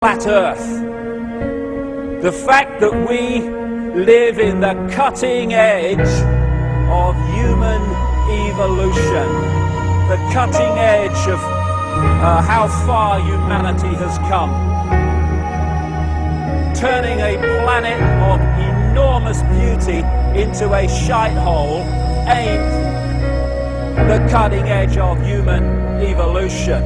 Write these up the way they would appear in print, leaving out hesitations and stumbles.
flat Earth. The fact that we live in the cutting edge of human evolution, the cutting edge of how far humanity has come, turning a planet of enormous beauty into a shithole ain't the cutting edge of human evolution.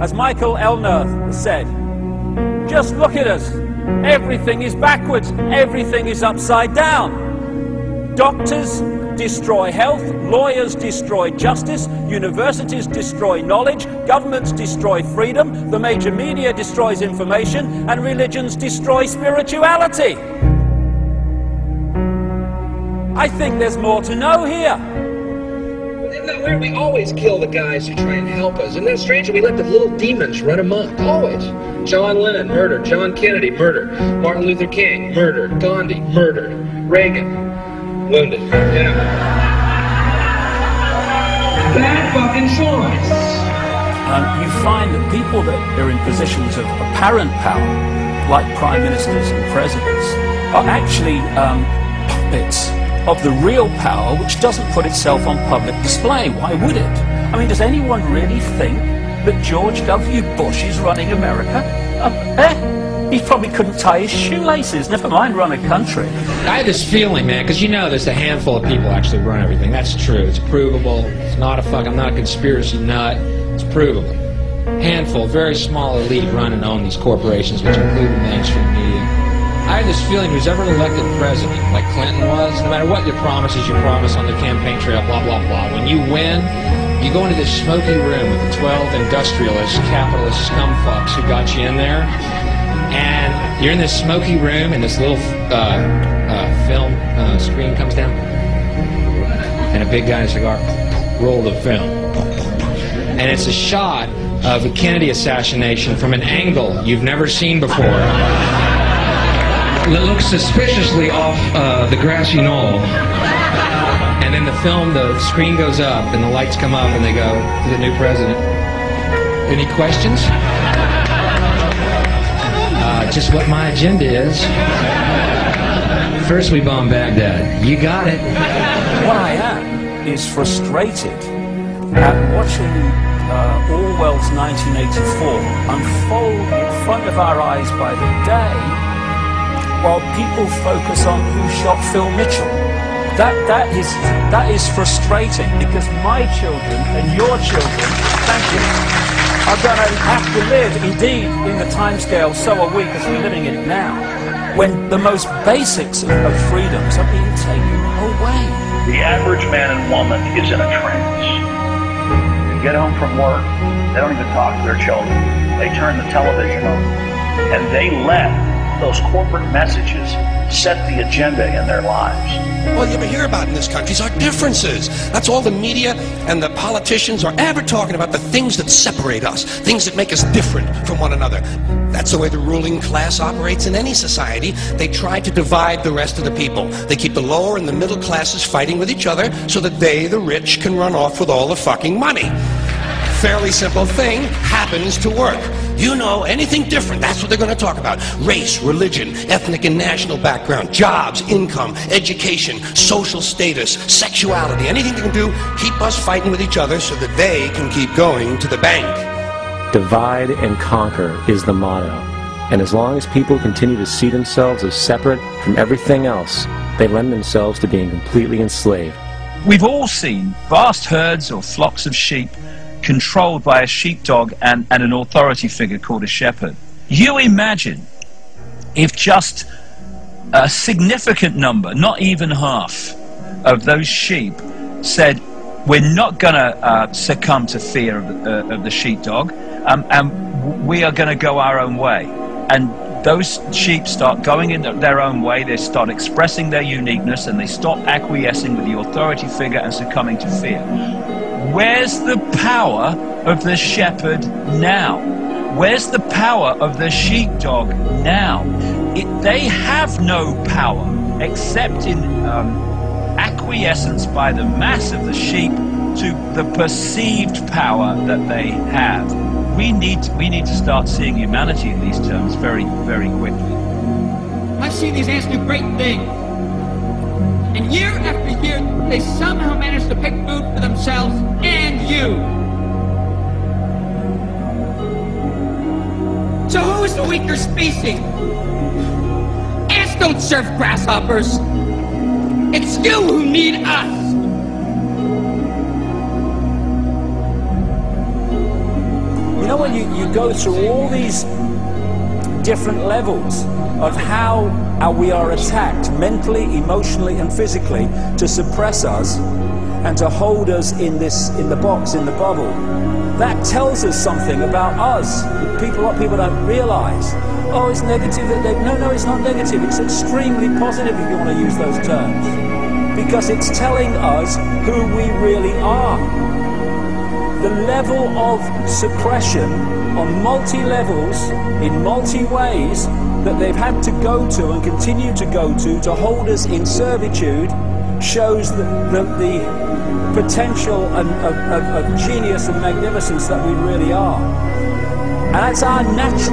As Michael Elner said, just look at us. Everything is backwards. Everything is upside down. Doctors destroy health, lawyers destroy justice, universities destroy knowledge, governments destroy freedom, the major media destroys information, and religions destroy spirituality. I think there's more to know here. We always kill the guys who try and help us. Isn't that strange? We let the little demons run amok. Always. John Lennon, murdered. John Kennedy, murdered. Martin Luther King, murdered. Gandhi, murdered. Reagan, wounded. You know. Bad fucking choice. You find that people that are in positions of apparent power, like prime ministers and presidents, are actually puppets of the real power, which doesn't put itself on public display. Why would it? I mean, does anyone really think that George W. Bush is running America? He probably couldn't tie his shoelaces, never mind run a country. I had this feeling, man, because you know there's a handful of people actually run everything. That's true. It's provable. It's not I'm not a conspiracy nut. It's provable. Handful, very small elite run and own these corporations, which include the mainstream media. I had this feeling who's ever elected president, like Clinton was, no matter what your promises you promise on the campaign trail, blah, blah, blah, when you win, you go into this smoky room with the 12 industrialist, capitalist scumfucks who got you in there, and you're in this smoky room, and this little film screen comes down, and a big guy in a cigar, roll the film. And it's a shot of a Kennedy assassination from an angle you've never seen before. It looks suspiciously off the grassy knoll. And in the film, the screen goes up and the lights come up and they go to the new president. Any questions? Just what my agenda is. First we bomb Baghdad. You got it. What I am is frustrated at watching Orwell's 1984 unfold in front of our eyes by the day, while people focus on who shot Phil Mitchell. That is frustrating, because my children and your children, thank you, are going to have to live, indeed, in the timescale, so are we, because we're living in it now, when the most basics of freedoms are being taken away. The average man and woman is in a trance. They get home from work, they don't even talk to their children. They turn the television on, and they let those corporate messages set the agenda in their lives. All you ever hear about in this country is our differences. That's all the media and the politicians are ever talking about, the things that separate us, things that make us different from one another. That's the way the ruling class operates in any society. They try to divide the rest of the people. They keep the lower and the middle classes fighting with each other so that they, the rich, can run off with all the fucking money. Fairly simple thing, happens to work. You know, anything different, that's what they're going to talk about. Race, religion, ethnic and national background, jobs, income, education, social status, sexuality, anything they can do, keep us fighting with each other so that they can keep going to the bank. Divide and conquer is the motto. And as long as people continue to see themselves as separate from everything else, they lend themselves to being completely enslaved. We've all seen vast herds or flocks of sheep controlled by a sheepdog and an authority figure called a shepherd. You imagine if just a significant number, not even half, of those sheep said, we're not going to succumb to fear of the sheepdog, and we are going to go our own way. And those sheep start going in their own way, they start expressing their uniqueness, and they stop acquiescing with the authority figure and succumbing to fear. Where's the power of the shepherd now? Where's the power of the sheepdog now? they have no power except in acquiescence by the mass of the sheep to the perceived power that they have. We need to start seeing humanity in these terms very, very quickly. I've seen these ants do great things. And year after year, they somehow manage to pick food for themselves and you. So who is the weaker species? Ants don't serve grasshoppers. It's you who need us. You know, when you go through all these different levels of how we are attacked mentally, emotionally, and physically to suppress us and to hold us in the box, in the bubble, that tells us something about us. What people don't realize. Oh, it's negative. No, it's not negative. It's extremely positive, if you want to use those terms, because it's telling us who we really are. The level of suppression on multi-levels, in multi-ways, that they've had to go to and continue to go to hold us in servitude, shows the potential of genius and magnificence that we really are. And that's our natural